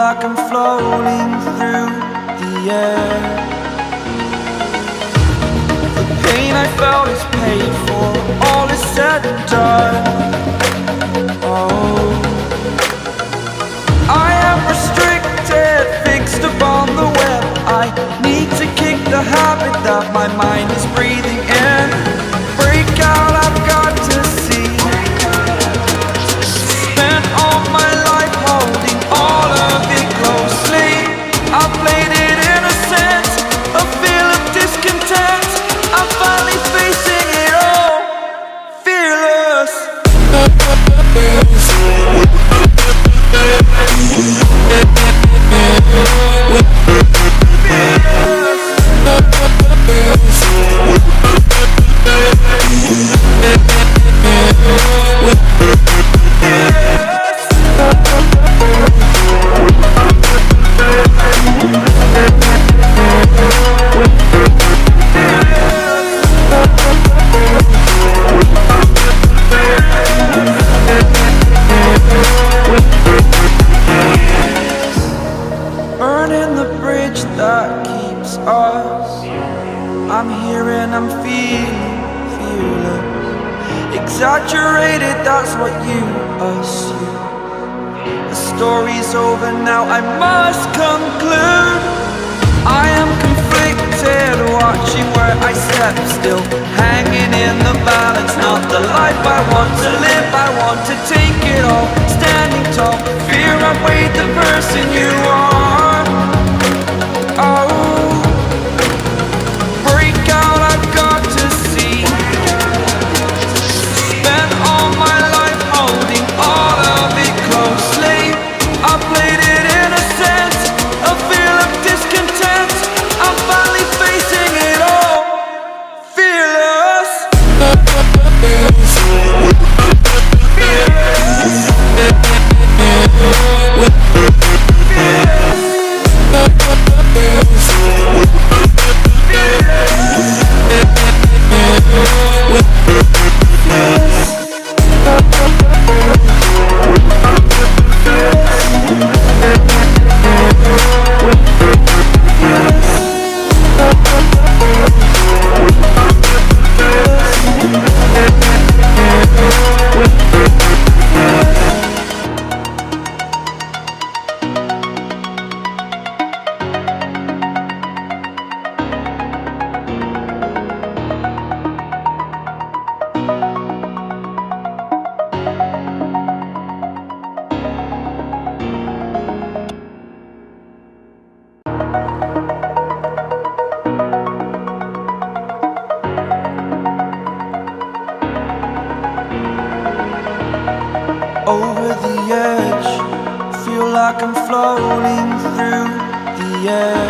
like I'm floating through the air. The pain I felt is paid for, all is said and done. Oh, I am restricted, fixed upon the web. I need to kick the habit that my mind is breathing in. Break out, I've got to see. Spent all my life holding all of it closely. I played it innocent, a feel of discontent. I'm finally facing it all, fearless. Burning the bridge that keeps us. I'm here and I'm feeling fearless. Exaggerated, that's what you assume. The story's over now, I must conclude. I am conflicted, watching where I step still, hanging in the balance. Not the life I want to live, I want to take it all. Standing tall, fear I weighed the person you are. Oh, break out, I've got to see. Spent all my life holding all of it closely. I played it innocent, a feel of discontent. I'm finally facing it all, fearless. Over the edge, feel like I'm floating through the air.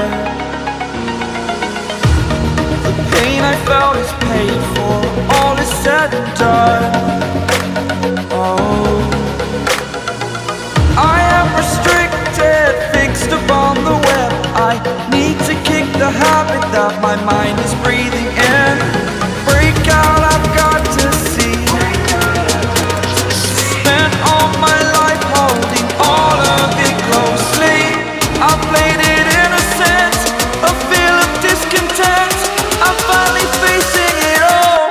The pain I felt is paid for, all is said and done. Oh, I am restricted, fixed upon the web. I need to kick the habit that my mind is breathing in. Break out, I've got to see. Spent all my life holding all of it closely. I played it innocent, a feel of discontent. I'm finally facing it all,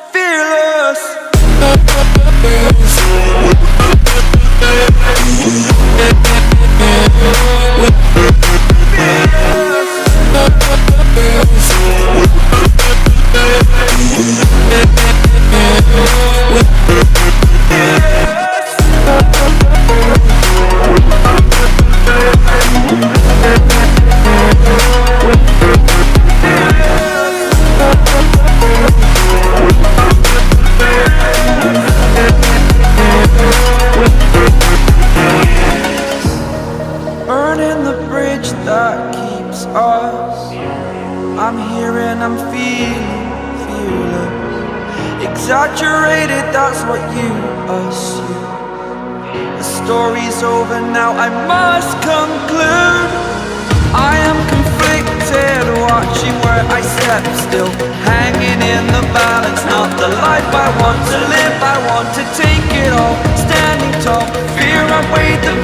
fearless. Burning the bridge that keeps us. I'm here and I'm feeling fearless. Exaggerated, that's what you assume. The story's over now, I must conclude. I am conflicted, watching where I step still, hanging in the balance. Not the life I want to live, I want to take it all. Standing tall, fear I weighed the